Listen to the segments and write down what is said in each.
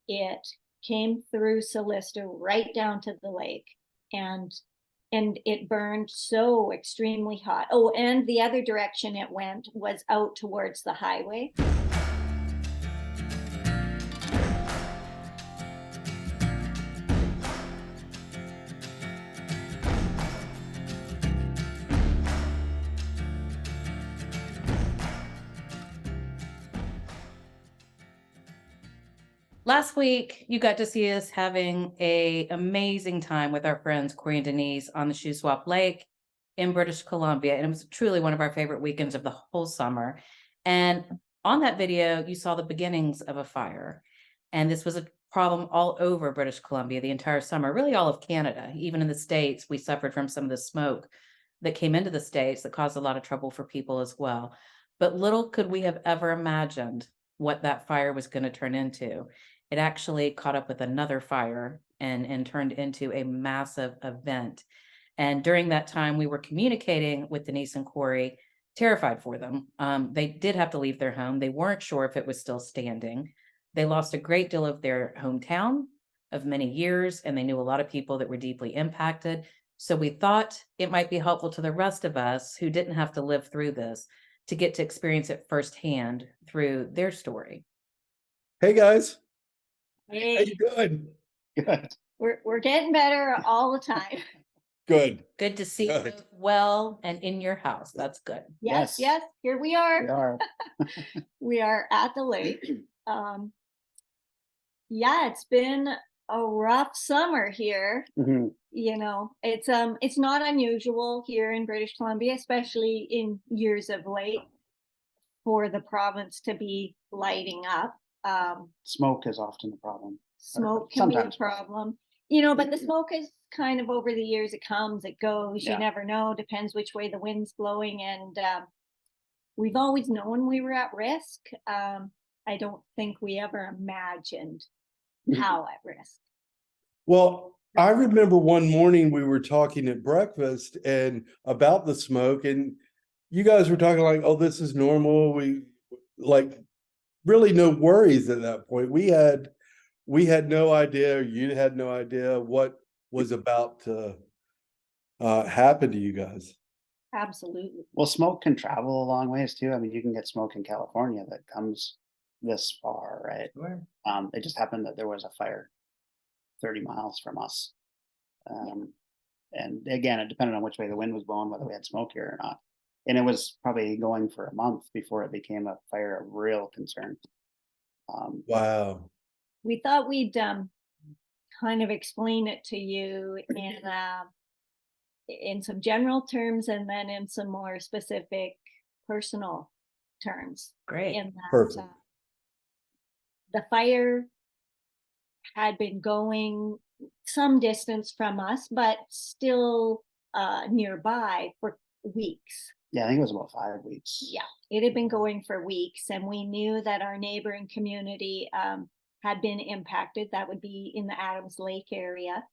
it came through Solista right down to the lake, and it burned so extremely hot. Oh, and the other direction it went was out towards the highway. Last week, you got to see us having an amazing time with our friends Corey and Denise on the Shuswap Lake in British Columbia. And it was truly one of our favorite weekends of the whole summer. And on that video, you saw the beginnings of a fire. And this was a problem all over British Columbia the entire summer, really all of Canada. Even in the States, we suffered from some of the smoke that came into the States that caused a lot of trouble for people as well. But little could we have ever imagined what that fire was going to turn into. It actually caught up with another fire and turned into a massive event. And during that time, we were communicating with Denise and Corey, terrified for them. They did have to leave their home. They weren't sure if it was still standing. They lost a great deal of their hometown of many years, and they knew a lot of people that were deeply impacted. So we thought it might be helpful to the rest of us who didn't have to live through this to get to experience it firsthand through their story. Hey guys, Hey, how you doing? Good. we're getting better all the time. Good. Good to see Good. you well and in your house. That's good. Yes, Yes. yes, here we We are. are. We are at the lake. Yeah, it's been a rough summer here. Mhm. You know, it's not unusual here in British Columbia, especially in years of late, for the province to be lighting up. Smoke is often a problem. Smoke can be a sometimes. problem, you know, but the smoke is kind of over the years. It comes, it goes. You Yeah. never know. Depends which way the wind's blowing, and we've always known we were at risk. I don't think we ever imagined how at risk. Well, I remember one morning we were talking at breakfast and about the smoke, and you guys were talking like, "Oh, this is normal." We like really no worries at that point. We had no idea, or you had no idea what was about to happen to you guys. Absolutely. Well, smoke can travel a long ways too. I mean, you can get smoke in California that comes this far, right? It just happened that there was a fire 30 miles from us. And again, it depended on which way the wind was blowing, whether we had smoke here or not. And it was probably going for a month before it became a fire of real concern. Wow. We thought we'd kind of explain it to you in some general terms and then in some more specific personal terms. Great. In that, Perfect. the fire had been going some distance from us, but still nearby for weeks. Yeah, I think it was about 5 weeks. Yeah, it had been going for weeks, and we knew that our neighboring community had been impacted. That would be in the Adams Lake area.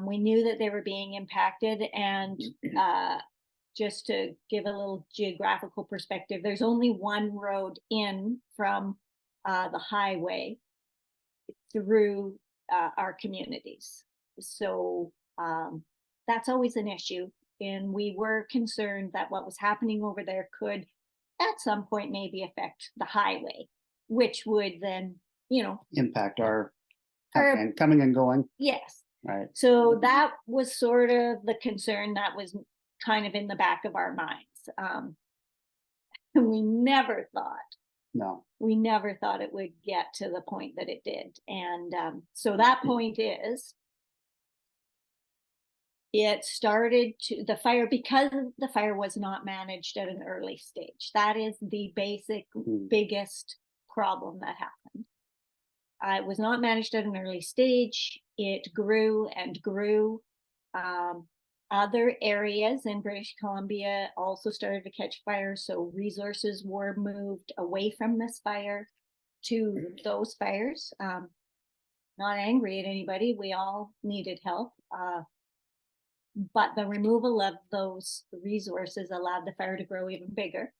We knew that they were being impacted, and just to give a little geographical perspective, there's only one road in from the highway through our communities. So that's always an issue. And we were concerned that what was happening over there could at some point maybe affect the highway, which would then, you know, Impact our Our- coming and going, yes. right? So that was sort of the concern that was kind of in the back of our minds. We never thought it would get to the point that it did. And so that point is, it started to, the fire, because the fire was not managed at an early stage. That is the basic, biggest problem that happened. It was not managed at an early stage. It grew and grew. Other areas in British Columbia also started to catch fire, so resources were moved away from this fire to those fires. Not angry at anybody, we all needed help. But the removal of those resources allowed the fire to grow even bigger.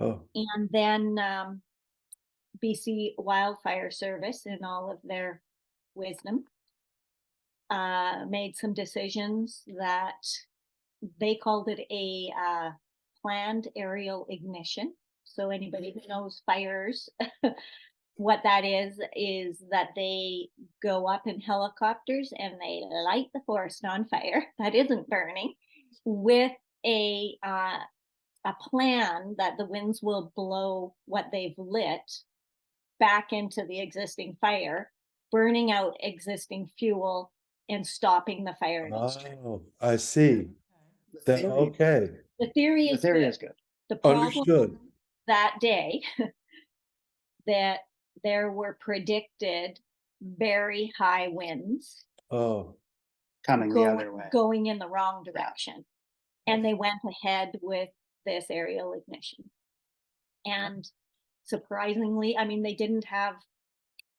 Oh. And then BC Wildfire Service, in all of their wisdom, made some decisions that they called it a planned aerial ignition. So anybody who knows fires, what that is that they go up in helicopters and they light the forest on fire that isn't burning, with a plan that the winds will blow what they've lit back into the existing fire, burning out existing fuel and stopping the fire. Oh, I see. That, theory- okay, The theory The is theory good. is good. The problem understood. that day that there were predicted very high winds Oh, Coming the other way. going in the wrong direction. And they went ahead with this aerial ignition. And surprisingly, I mean, they didn't have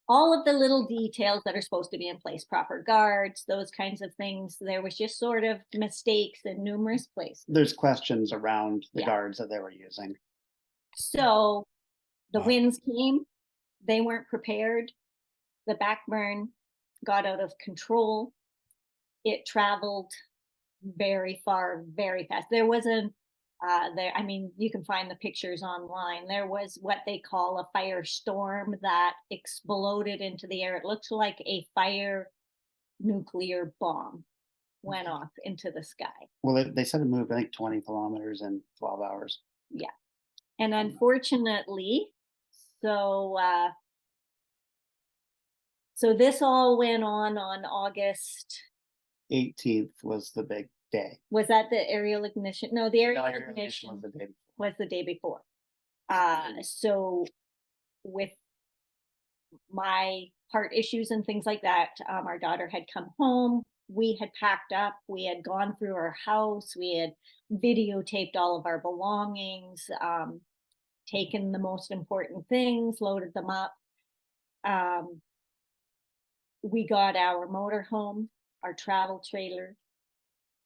all of the little details that are supposed to be in place, proper guards, those kinds of things. There was just sort of mistakes in numerous places. There's questions around the Yeah. guards that they were using. So the Wow. winds came, they weren't prepared. The backburn got out of control. It traveled very far, very fast. There was I mean, you can find the pictures online. There was what they call a firestorm that exploded into the air. It looks like a fire nuclear bomb went off into the sky. Well, they said it moved, I think, 20 kilometers in 12 hours. And unfortunately, so this all went on August. 18th was the big day. Was that the aerial ignition? No, the aerial Aerial ignition was the day before. was the day before. So with my heart issues and things like that, our daughter had come home. We had packed up. We had gone through our house. We had videotaped all of our belongings, taken the most important things, loaded them up. We got our motorhome, our travel trailer,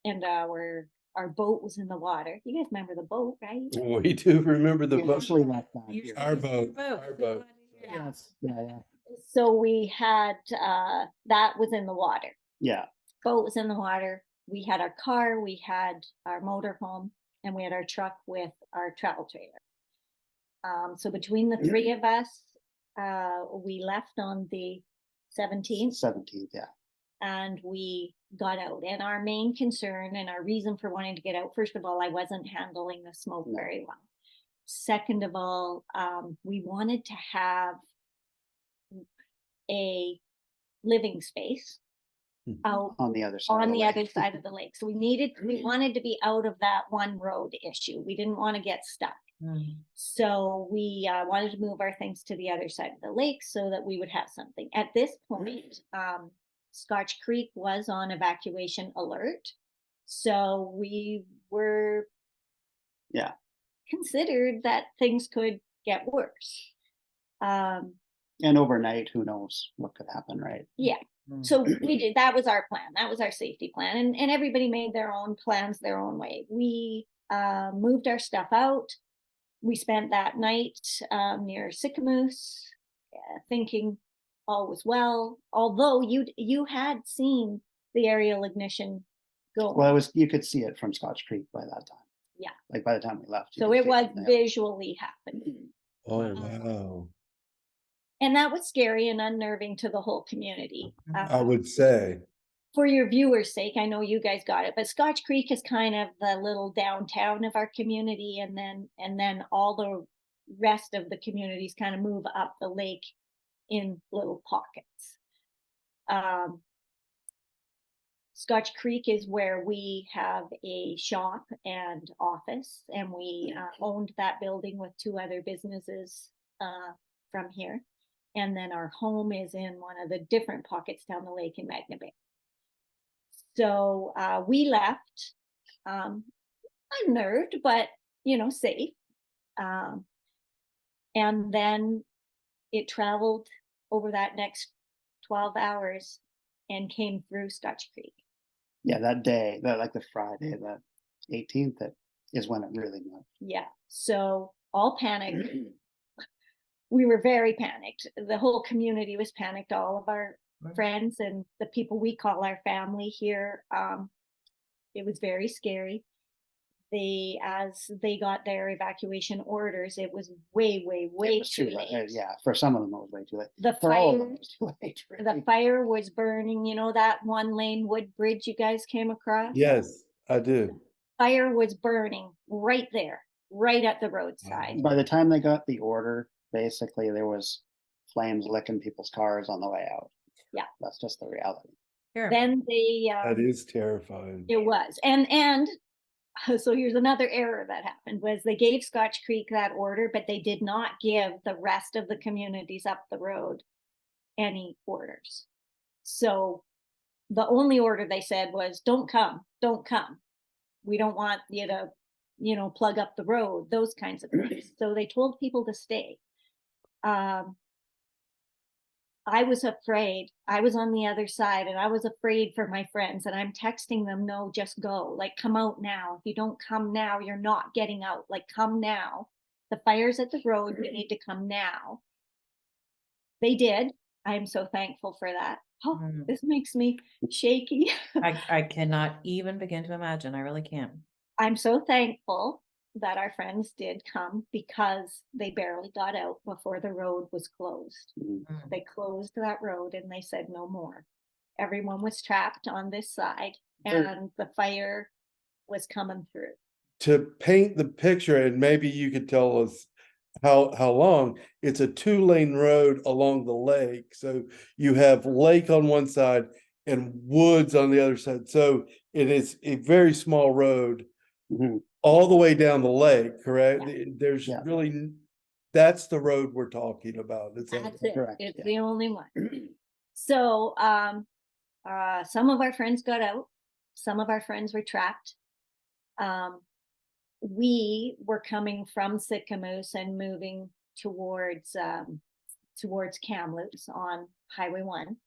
and our boat was in the water. You guys remember the boat, right? we do remember the We boat. actually left that You here. Our boat, our boat. Yes, yeah. So we had that was in the water. Yeah, Boat was in the water. We had our car, we had our motorhome, and we had our truck with our travel trailer. So between the three of us, we left on the 17th 17th, yeah. and we got out. And our main concern and our reason for wanting to get out, first of all, I wasn't handling the smoke No. very well. Second of all, we wanted to have a living space out On the other side. on of the lake. other side of the lake. So we wanted to be out of that one road issue. We didn't want to get stuck. So we wanted to move our things to the other side of the lake so that we would have something. At this point, Scotch Creek was on evacuation alert. So we were considered that things could get worse. And overnight, who knows what could happen, right? Yeah. So we did, that was our plan. That was our safety plan. And everybody made their own plans their own way. We moved our stuff out. We spent that night near Sycamoose, thinking all was well. Although you had seen the aerial ignition go. Well, you could see it from Scotch Creek by that time. Yeah. Like by the time we left. you So could it see was yeah. visually happening. Oh, wow. And that was scary and unnerving to the whole community. I would say. For your viewers' sake, I know you guys got it, but Scotch Creek is kind of the little downtown of our community, and then all the rest of the communities kind of move up the lake in little pockets. Scotch Creek is where we have a shop and office, and we owned that building with two other businesses from here. And then our home is in one of the different pockets down the lake in Magna Bay. So we left, unnerved, but safe. And then it traveled over that next 12 hours and came through Scotch Creek. Yeah, that day, like the Friday, the 18th, that is when it really moved. Yeah. So all panicked. we were very panicked. The whole community was panicked, all of our Right. friends and the people we call our family here. It was very scary. As they got their evacuation orders, it was way, way, It way was too late. late. Yeah, for some of them it was way too late. The For all of fire, them, it was too late. the really. fire was burning, you know, that one lane wood bridge you guys came across? Yes, I do. Fire was burning right there, right at the roadside. By the time they got the order, basically there was flames licking people's cars on the way out. Yeah. That's just the reality. Sure. Then they, That is terrifying. it was, and so here's another error that happened was they gave Scotch Creek that order, but they did not give the rest of the communities up the road any orders. So the only order they said was, don't come, don't come. We don't want you to, you know, plug up the road, those kinds of things. So they told people to stay. I was afraid. I was on the other side and I was afraid for my friends, and I'm texting them, no, just go. Like, come out now. If you don't come now, you're not getting out. Like, come now. The fire's at the road. You need to come now. They did. I'm so thankful for that. Oh, this makes me shaky. I cannot even begin to imagine. I really can't. I'm so thankful that our friends did come, because they barely got out before the road was closed. Mhm. They closed that road and they said no more. Everyone was trapped on this side, Sure. and the fire was coming through. To paint the picture, and maybe you could tell us how long, it's a 2-lane road along the lake. So you have lake on one side and woods on the other side. So it is a very small road Mhm. all the way down the lake, correct? There's Yeah. really, that's the road we're talking about. It's That's it. Correct, It's yeah. the only one. So some of our friends got out. Some of our friends were trapped. We were coming from Sicamous and moving towards Kamloops on Highway 1.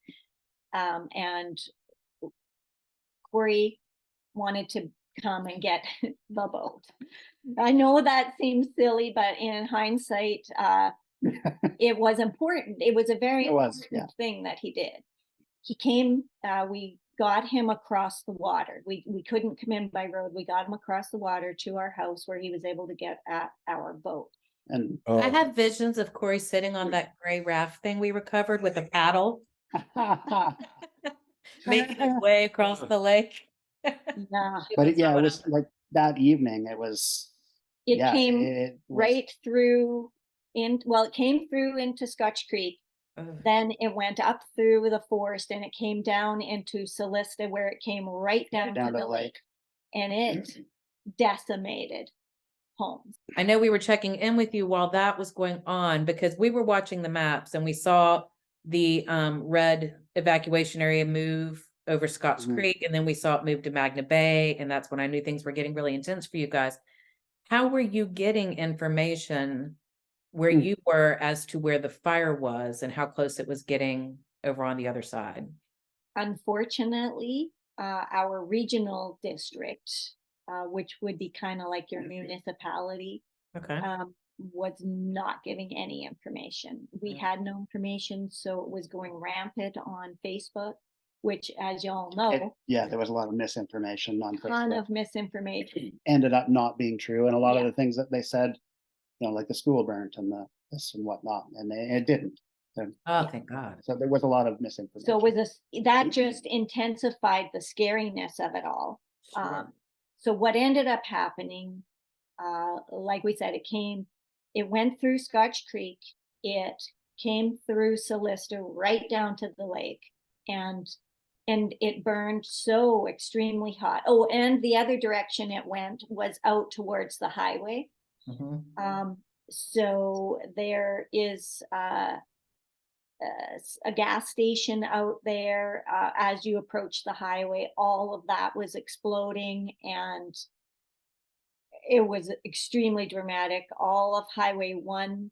And Corey wanted to come and get the boat. I know that seems silly, but in hindsight, it was important. It was a very It was, important thing that he did. He came, we got him across the water. We couldn't come in by road. We got him across the water to our house where he was able to get at our boat. And I have visions of Corey sitting on that gray raft thing we recovered with a paddle, making his way across the lake. Yeah. But That's yeah, not it what was like that evening, it was. It yeah, came it was- right through it came through into Scotch Creek. Ugh. Then it went up through the forest and it came down into Solista, where it came right down to the lake, and it decimated homes. I know we were checking in with you while that was going on, because we were watching the maps and we saw the red evacuation area move over Scotch Mhm. Creek, and then we saw it move to Magna Bay, and that's when I knew things were getting really intense for you guys. How were you getting information where Hmm. you were as to where the fire was and how close it was getting over on the other side? Unfortunately, our regional district, which would be kind of like your municipality, Okay. was not giving any information. We had no information, so it was going rampant on Facebook, which, as y'all know, Yeah, there was a lot of misinformation on ton Facebook. of misinformation. Ended up not being true, and a lot of Yeah. the things that they said, like the school burnt and the this and whatnot, and it didn't. Oh, thank God. So there was a lot of misinformation. So it was that just intensified the scariness of it all. So what ended up happening, like we said, it went through Scotch Creek, it came through Solista right down to the lake, and it burned so extremely hot. Oh, and the other direction it went was out towards the highway. Mhm. So there is a gas station out there. As you approach the highway, all of that was exploding, and it was extremely dramatic. All of Highway 1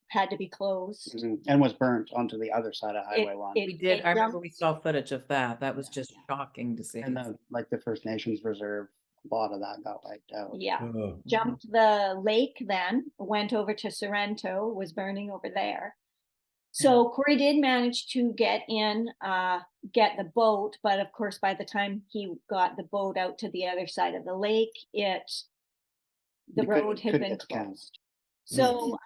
had to be closed. Mhm. And was burnt onto the other side of Highway 1. We did. I remember jumped- we saw footage of that. That was just shocking to see. And then, like the First Nations Reserve a lot of that got wiped out. Yeah. Oh, Jumped the lake, then went over to Sorrento, was burning over there. So Corey did manage to get in, get the boat, but of course, by the time he got the boat out to the other side of the lake, the You road had couldn't been get to camp. closed. So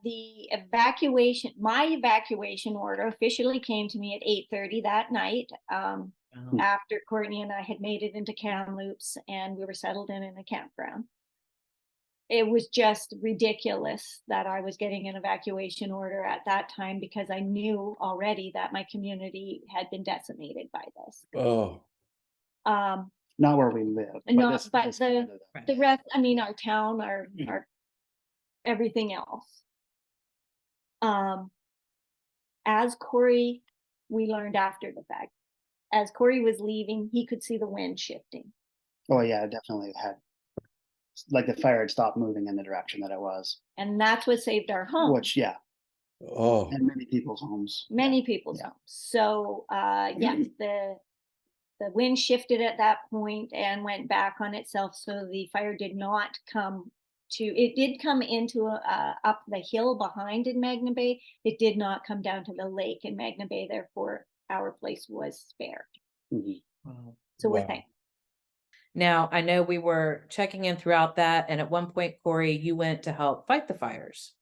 the evacuation, my evacuation order officially came to me at 8:30 that night. After Courtney and I had made it into Kamloops and we were settled in a campground. It was just ridiculous that I was getting an evacuation order at that time because I knew already that my community had been decimated by this. oh, Um, Not where we live. No, this- but this the- kind of the rest, I mean, our town, our everything else. As Corey, we learned after the fact, as Corey was leaving, he could see the wind shifting. Oh, yeah, it definitely had, like the fire had stopped moving in the direction that it was, And that's what saved our home. which, yeah, oh, and many people's homes. Many people's Yeah. homes. So yes, the wind shifted at that point and went back on itself. So the fire did not come to, it did come into up the hill behind in Magna Bay. It did not come down to the lake in Magna Bay. Therefore, our place was spared. Mhm. So we're Wow. thankful. Now, I know we were checking in throughout that, and at one point, Corey, you went to help fight the fires.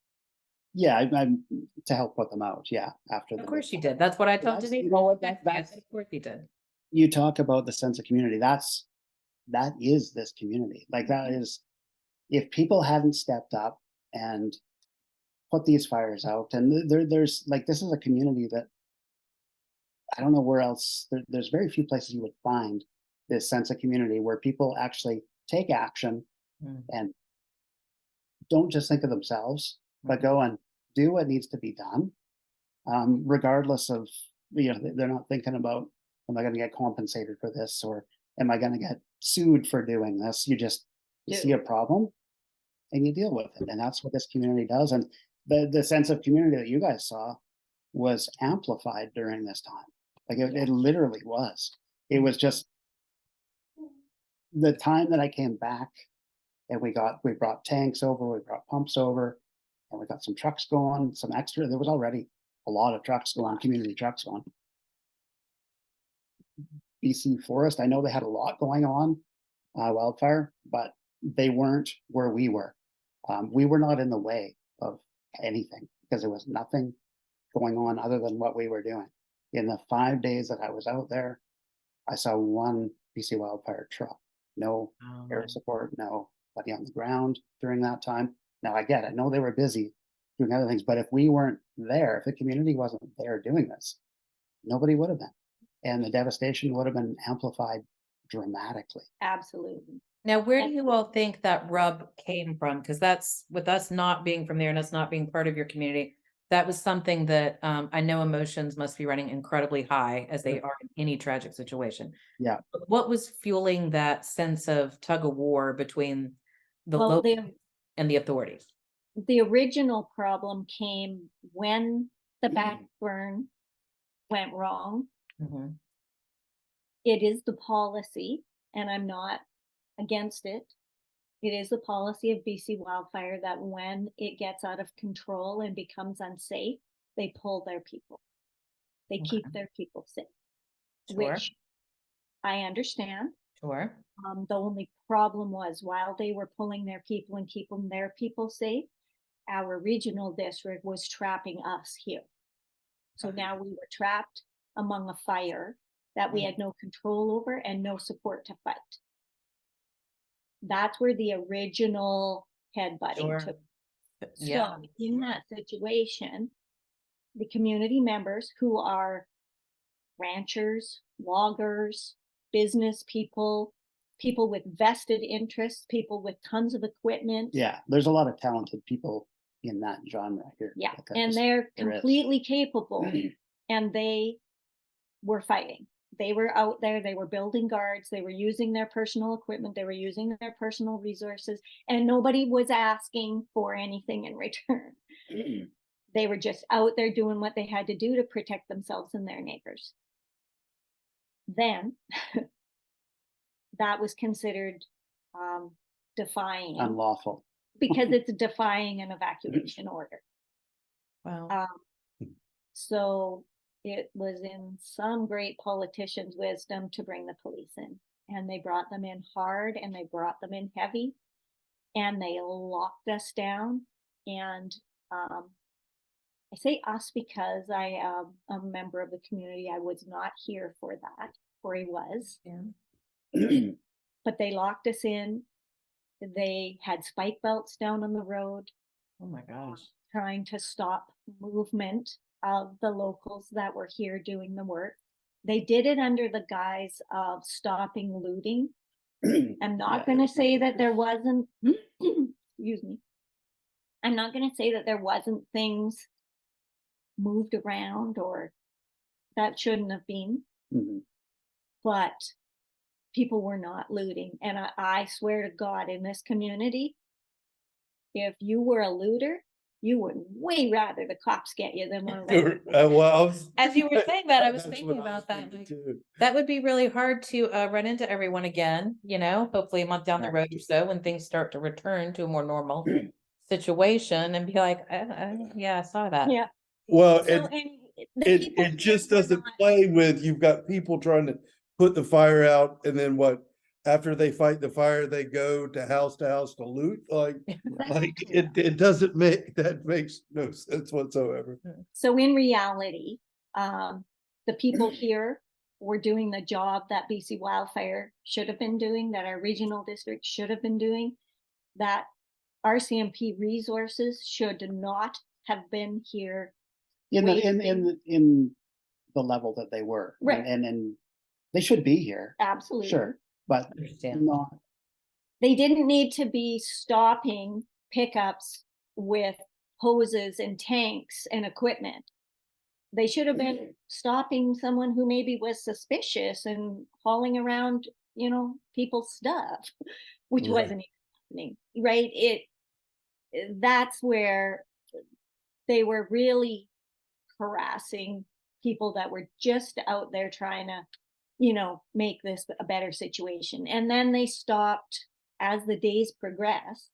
Yeah, I'm to help put them out. Yeah, after Of the course you big did. That's what I fire. told That's- Denise. You know what? Yes, That's of course you did. you talk about the sense of community. That is this community. Like that is, if people hadn't stepped up and put these fires out, and there's like this is a community that I don't know where else. There's very few places you would find this sense of community where people actually take action Mm. and don't just think of themselves, but go and do what needs to be done, regardless of, they're not thinking about, am I going to get compensated for this, or am I going to get sued for doing this? You see a problem and you deal with it, and that's what this community does. And the sense of community that you guys saw was amplified during this time. Like it literally was. It was just the time that I came back, and we brought tanks over, we brought pumps over, and we got some trucks going, some extra. There was already a lot of trucks going, community trucks going. BC Forest, I know they had a lot going on, Wildfire, but they weren't where we were. We were not in the way of anything because there was nothing going on other than what we were doing. In the 5 days that I was out there, I saw one BC Wildfire truck, no air support, nobody on the ground during that time. Now I know they were busy doing other things, but if we weren't there, if the community wasn't there doing this, nobody would have been. And the devastation would have been amplified dramatically. Absolutely. Now, where do you all think that rub came from? Because that's with us not being from there and us not being part of your community. That was something that I know emotions must be running incredibly high as they are in any tragic situation. Yeah. But what was fueling that sense of tug of war between the Well, local and the authorities? the original problem came when the back burn went wrong. Mhm. It is the policy, and I'm not against it. It is the policy of BC Wildfire that when it gets out of control and becomes unsafe, they pull their people. They keep Okay. their people safe, Sure. which I understand. Sure. The only problem was while they were pulling their people and keeping their people safe, our regional district was trapping us here. So now we were trapped among a fire that we had no control over and no support to fight. That's where the original headbutting Sure. took. Yeah. So in that situation, the community members who are ranchers, loggers, business people, people with vested interests, people with tons of equipment. Yeah, there's a lot of talented people in that genre here. Yeah, Like, and they're there is. completely capable, and they were fighting. They were out there, they were building guards, they were using their personal equipment, they were using their personal resources, and nobody was asking for anything in return. They were just out there doing what they had to do to protect themselves and their neighbors. Then that was considered defying, Unlawful. because it's defying an evacuation order. Wow. So it was in some great politician's wisdom to bring the police in, and they brought them in hard and they brought them in heavy, and they locked us down. And I say us because I am a member of the community. I was not here for that. Corey was. Yeah. But they locked us in. They had spike belts down on the road, Oh my gosh. trying to stop movement of the locals that were here doing the work. They did it under the guise of stopping looting. I'm not going to say that there wasn't, excuse me. I'm not going to say that there wasn't things moved around or that shouldn't have been, Mhm. but people were not looting. And I swear to God, in this community, if you were a looter, you would way rather the cops get you than one of them. Well, As you were saying that, I was that's thinking what I was about that. thinking Like, too. that would be really hard to run into everyone again, you know, hopefully a month down the road or so when things start to return to a more normal situation and be like, yeah, I saw that. Yeah. Well, So, and and the people it here just were doesn't not- play with, you've got people trying to put the fire out, and then what, after they fight the fire, they go to house to loot, like it doesn't make, that makes no sense whatsoever. So in reality, the people here were doing the job that BC Wildfire should have been doing, that our regional district should have been doing, that RCMP resources should not have been here. In the, wasting- in the level that they were. Right. And they should be here, Absolutely. sure, but Understand. not, They didn't need to be stopping pickups with hoses and tanks and equipment. They should have been stopping someone who maybe was suspicious and hauling around, people's stuff, which Right. wasn't even happening, right? That's where they were really harassing people that were just out there trying to, make this a better situation. And then they stopped as the days progressed.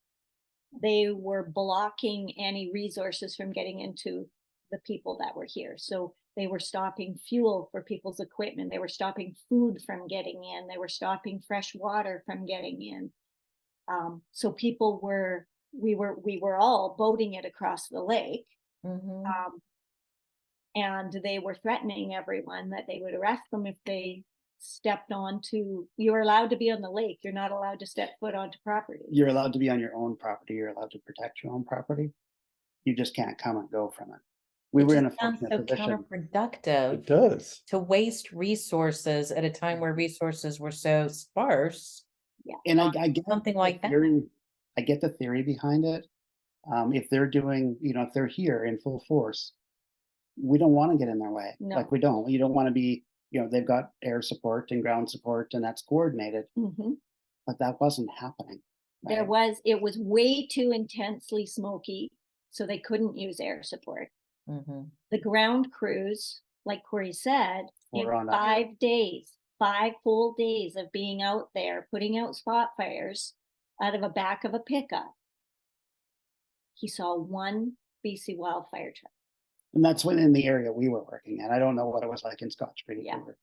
They were blocking any resources from getting into the people that were here. So they were stopping fuel for people's equipment. They were stopping food from getting in. They were stopping fresh water from getting in. So people we were all boating it across the lake. Mhm. And they were threatening everyone that they would arrest them if they stepped onto, you're allowed to be on the lake. You're not allowed to step foot onto property. you're allowed to be on your own property, you're allowed to protect your own property. You just can't come and go from it. We It were in a just sounds fortunate so position. counterproductive It does. to waste resources at a time where resources were so sparse. And on I get something the like that. theory- I get the theory behind it. If they're doing, if they're here in full force, we don't want to get in their way. No. Like, we don't. You don't want to be, they've got air support and ground support, and that's coordinated, Mhm. but that wasn't happening. right? It was way too intensely smoky, so they couldn't use air support. Mhm. The ground crews, like Corey said, in Were on that. 5 days, 5 full days of being out there, putting out spot fires out of a back of a pickup. He saw one BC Wildfire truck. And that's when in the area we were working in. I don't know what it was like in Scotch Creek. Yeah. Or,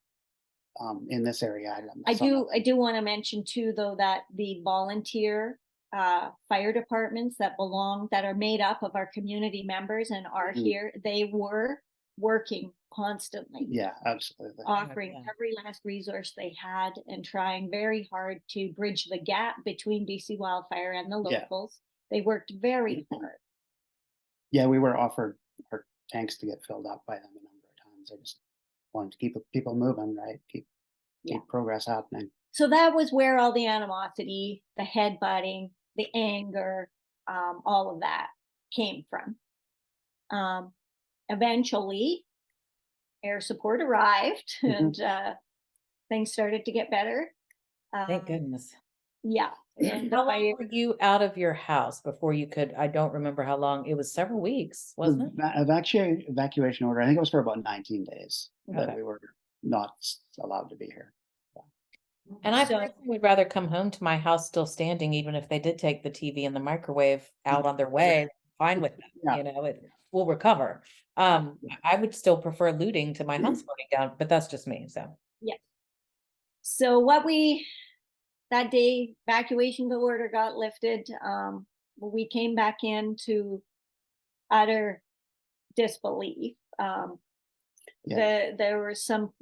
in this area, I do want to mention too, though, that the volunteer fire departments that are made up of our community members and are Mhm. here, they were working constantly, Yeah, absolutely. offering Yeah. every last resource they had and trying very hard to bridge the gap between BC Wildfire and the Yeah. locals. They worked very hard. Yeah, we were offered our tanks to get filled up by them a number of times. I just wanted to keep people moving, right? Keep Yeah. progress happening. So that was where all the animosity, the headbutting, the anger, all of that came from. Eventually, air support arrived and things started to get better. Thank goodness. Yeah. And the How long fire, were you out of your house before you could? I don't remember how long. It was several weeks, wasn't it? The evacuation order, I think it was for about 19 days that Okay. we were not allowed to be here. And I So- personally would rather come home to my house still standing, even if they did take the TV and the microwave out on their way, fine with them, Yeah. you know, it will recover. I would still prefer looting to my house burning down, but that's just me, so. Yes. So that day, evacuation order got lifted. We came back into utter disbelief. There were some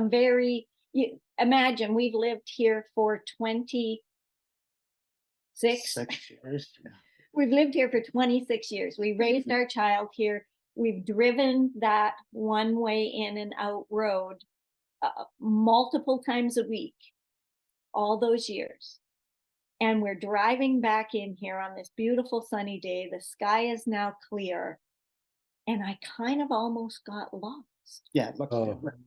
very, you imagine we've lived here for 26. 6 years. Yeah. We've lived here for 26 years. We raised our child here. We've driven that one way in and out road multiple times a week, all those years. And we're driving back in here on this beautiful sunny day. The sky is now clear. And I kind of almost got lost. Yeah, it looks Oh. different.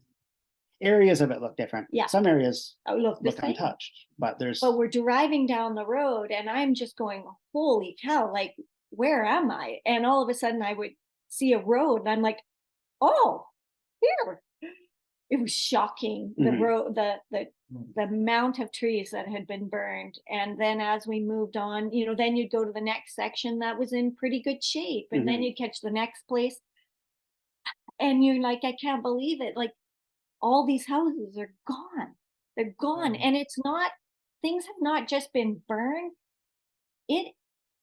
Areas of it look different. Yeah. Some areas Oh, look, the look same. untouched, but there's But we're driving down the road and I'm just going, holy cow, like, where am I? And all of a sudden I would see a road and I'm like, oh, here. It was shocking, the Mhm. road, the amount of trees that had been burned. And then as we moved on, you know, then you'd go to the next section that was in pretty good shape. And then Mhm. you'd catch the next place. And you're like, I can't believe it. Like, all these houses are gone. They're gone. And it's not, things have not just been burned.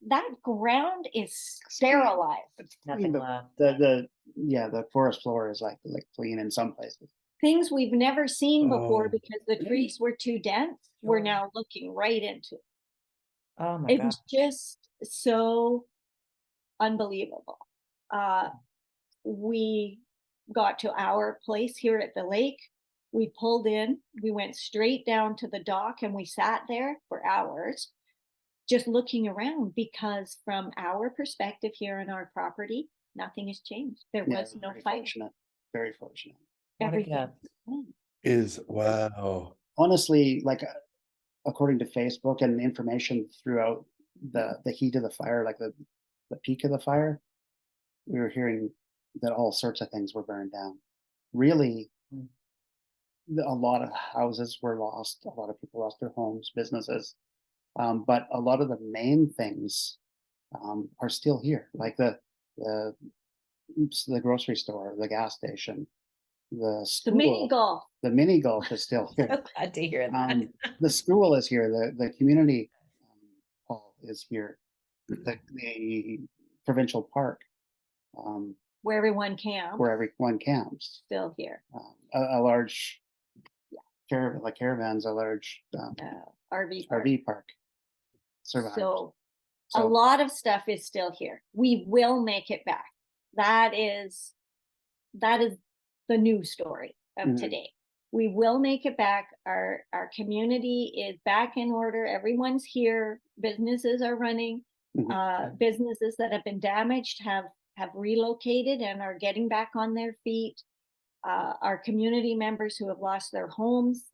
That ground is sterilized. Nothing the, left. the forest floor is like clean in some places. Things we've never seen before Oh. because the trees were too dense. We're Sure. now looking right into it. Oh my It God. was just so unbelievable. We got to our place here at the lake. We pulled in, we went straight down to the dock and we sat there for hours just looking around because from our perspective here on our property, nothing has changed. There Yeah, was no very fire. fortunate. Very fortunate. What a Everything gift. was fine. Is wow. Honestly, like according to Facebook and information throughout the heat of the fire, like the peak of the fire, we were hearing that all sorts of things were burned down. Really, Mm. a lot of houses were lost. A lot of people lost their homes, businesses. But a lot of the main things are still here, like the grocery store, the gas station, the The mini school. golf. The mini golf is still So here. glad to hear that. The school is here. The community hall is here. The provincial park, Where everyone camps, where everyone camps. still here. A large caravan, like caravans, a large RV park. RV park survived. So So a lot of stuff is still here. We will make it back. That is the news story of Mhm. today. We will make it back. Our community is back in order. Everyone's here. Businesses are running. Mhm. Businesses that have been damaged have relocated and are getting back on their feet. Our community members who have lost their homes,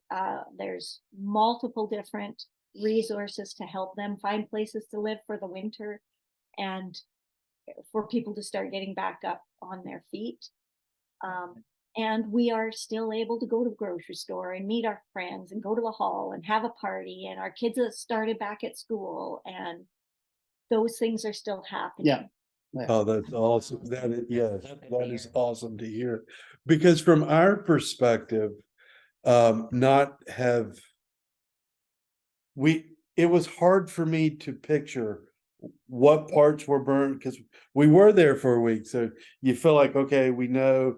there's multiple different resources to help them find places to live for the winter and for people to start getting back up on their feet. And we are still able to go to the grocery store and meet our friends and go to the hall and have a party. And our kids have started back at school and those things are still happening. Yeah. Oh, that's awesome. That is, yes, So good to that is hear. awesome to hear. Because from our perspective, not have it was hard for me to picture what parts were burned because we were there for a week. So you feel like, okay, we know.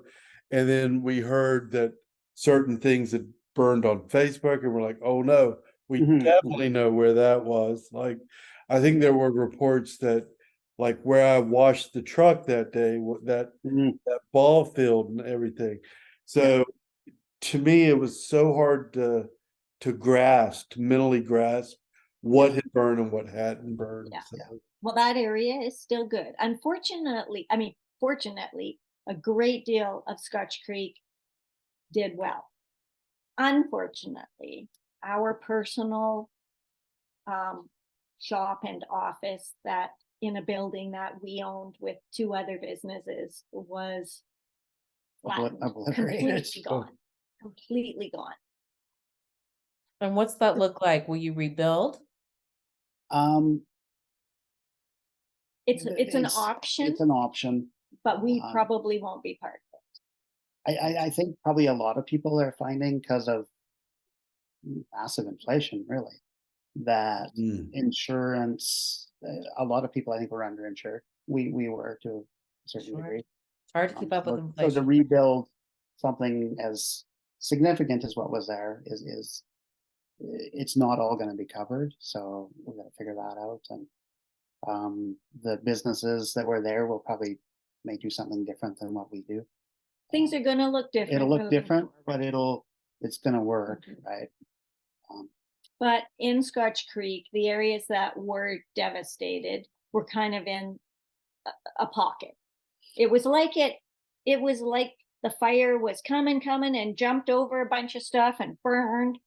And then we heard that certain things had burned on Facebook and we're like, oh no, we Mhm. definitely know where that was. Like, I think there were reports that like where I washed the truck that day, that Mhm. ball field and everything. So to me, it was so hard to mentally grasp what had burned and what hadn't burned. Yeah. So, Well, that area is still good. Unfortunately, fortunately, a great deal of Scotch Creek did well. Unfortunately, our personal shop and office that in a building that we owned with two other businesses was flattened, Obliterated. completely gone. And what's that look like? Will you rebuild? Um, It's an it's option, an option. but we um, probably won't be part of it. I think probably a lot of people are finding because of massive inflation, really, that Mm. insurance, a lot of people I think were underinsured. We were to a certain Sure. degree. It's hard to keep up with So to inflation. rebuild something as significant as what was there is it's not all going to be covered. So we're going to figure that out. And the businesses that were there will probably may do something different than what we do. Things are gonna look different. It'll look moving different, forward. but it's going to work, Mhm. right? But in Scotch Creek, the areas that were devastated were kind of in a pocket. It was like the fire was coming and jumped over a bunch of stuff and burned.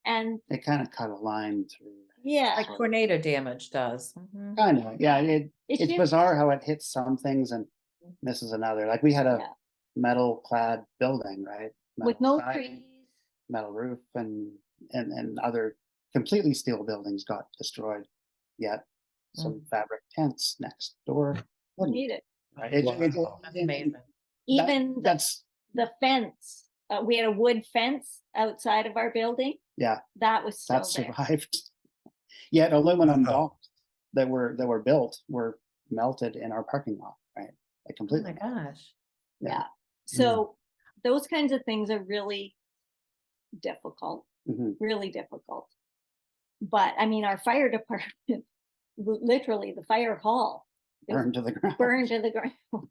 And It kind of cut a line through. yeah, Like tornado damage does. Mhm. Kind of, yeah. it's It's just, bizarre how it hits some things and misses another. Like we had a yeah, metal clad building, right? with Metal no siding, trees. metal roof, and other completely steel buildings got destroyed. Yet some fabric tents next door. wouldn't, Need it. right? Wow. That's amazing. Even that's the fence. We had a wood fence outside of our building. yeah, That was still that there. survived. Yet aluminum Wow. docks that were built were melted in our parking lot, right? Like Oh completely. my gosh. Yeah. So those kinds of things are really difficult, Mhm. really difficult. But I mean, our fire department, literally the fire hall is Burned to the ground. burned to the ground.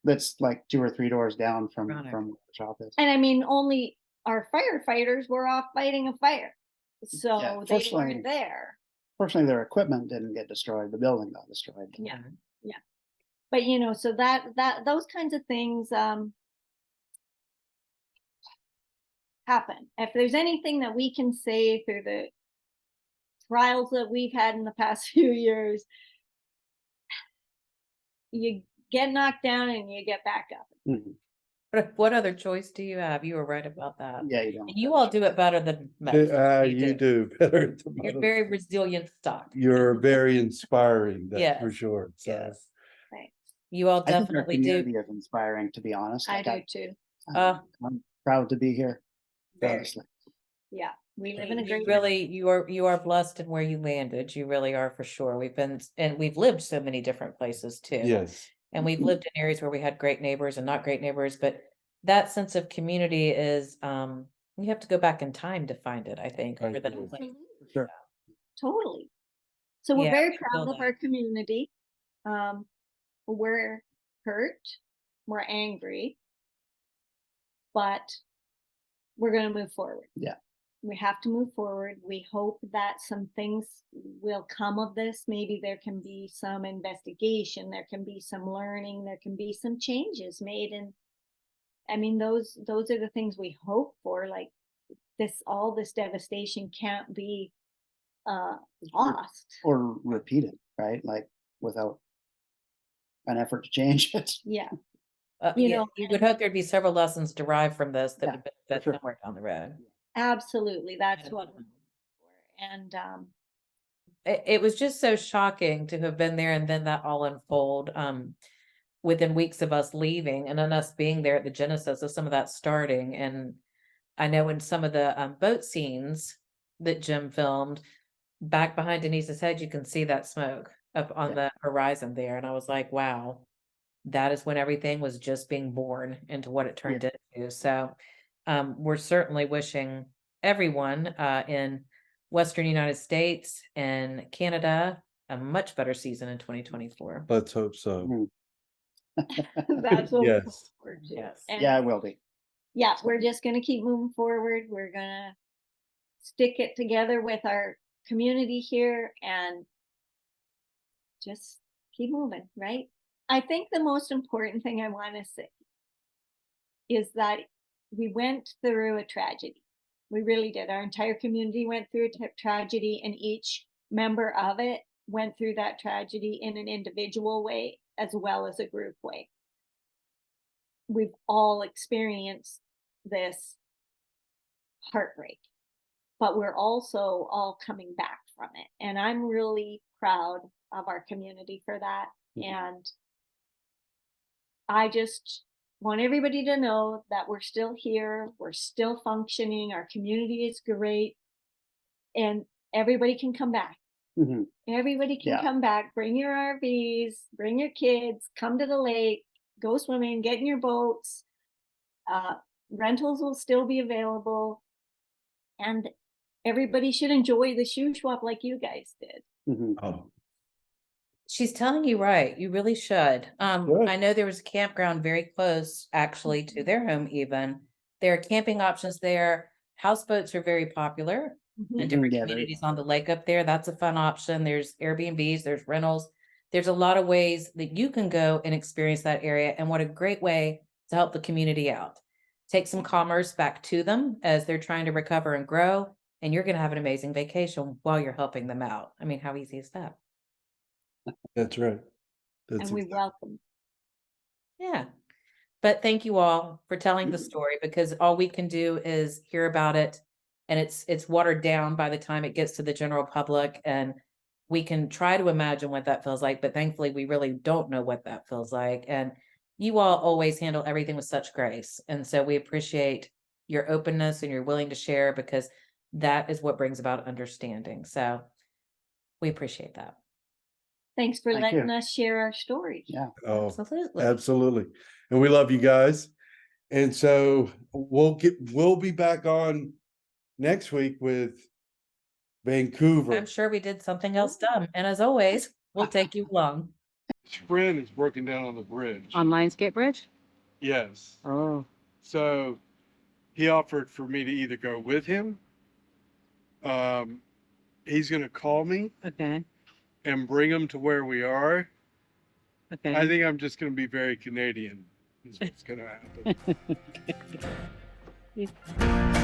That's like 2 or 3 doors down Ironic. from where the shop is. And I mean, only our firefighters were off fighting a fire. So Yeah, they fortunately- weren't there. Fortunately, their equipment didn't get destroyed. The building got destroyed. Yeah. But so that those kinds of things happen. If there's anything that we can say through the trials that we've had in the past few years, you get knocked down and you get back up. Mhm. What other choice do you have? You were right about that. Yeah, you don't. And you all do it better than most. You do better. at the You're bottom. very resilient stock. You're very inspiring, that's for Yes. sure. So Yes. Right. You all I think our definitely do. community is inspiring, to be honest. I Like, do too. I'm proud to be here. Very. Honestly. Yeah. We live in a You great really, you are blessed in where you landed. You really are, for sure. We've lived so many different places too. yes. And we've lived in areas where we had great neighbors and not great neighbors, but that sense of community is, you have to go back in time to find it, I think. I for the agree. place. Sure. Totally. So we're Yeah, very we proud feel of our community. We're hurt, we're angry, but we're going to move forward. Yeah. We have to move forward. We hope that some things will come of this. Maybe there can be some investigation, there can be some learning, there can be some changes made. And I mean, those are the things we hope for. Like all this devastation can't be lost. Or repeated, right? Like without an effort to change it. Yeah. You would hope there'd be several lessons derived from this that Yeah, would benefit sure. somewhere down the road. Absolutely. That's Yeah. what we're looking for. And It was just so shocking to have been there and then that all unfold within weeks of us leaving and then us being there at the genesis of some of that starting. And I know in some of the boat scenes that Jim filmed, back behind Denise's head, you can see that smoke up on the horizon there. And I was like, wow, that is when everything was just being born into what it turned into. So we're certainly wishing everyone in Western United States and Canada a much better season in 2024. Let's hope so. Mhm. that's what we look Yes. forward to. Yes. And Yeah, it will be. yeah, we're just going to keep moving forward. We're going to stick it together with our community here and just keep moving, right? I think the most important thing I want to say is that we went through a tragedy. We really did. Our entire community went through a tragedy, and each member of it went through that tragedy in an individual way as well as a group way. We've all experienced this heartbreak. but we're also all coming back from it. And I'm really proud of our community for that. And I just want everybody to know that we're still here, we're still functioning, our community is great, and everybody can come back. Mhm. Everybody can Yeah. come back, bring your RVs, bring your kids, come to the lake, go swimming, get in your boats. Rentals will still be available, and everybody should enjoy the Shuswap like you guys did. Mhm. Oh, She's telling you right. You really should. Good. I know there was a campground very close actually to their home even. There are camping options there. Houseboats are very popular in Mhm. different Yeah, very communities on the lake up there. That's a fun option. There's Airbnbs, there's rentals. There's a lot of ways that you can go and experience that area. And what a great way to help the community out. Take some commerce back to them as they're trying to recover and grow. And you're going to have an amazing vacation while you're helping them out. I mean, how easy is that? that's right. That's And we exactly. welcome. Yeah. But thank you all for telling the story, because all we can do is hear about it, and it's watered down by the time it gets to the general public, and we can try to imagine what that feels like, but thankfully we really don't know what that feels like. And you all always handle everything with such grace. And so we appreciate your openness and you're willing to share, because that is what brings about understanding. So we appreciate that. Thanks for Thank letting you. us share our stories. Yeah. Oh, Absolutely. absolutely. And we love you guys. And so we'll be back on next week with Vancouver. I'm sure we did something else dumb. And as always, we'll take you along. His friend is working down on the bridge. On Lionsgate Bridge? Yes. Oh. So he offered for me to either go with him. He's going to call me Okay. and bring him to where we are. Okay. I think I'm just going to be very Canadian. Is what's going to happen.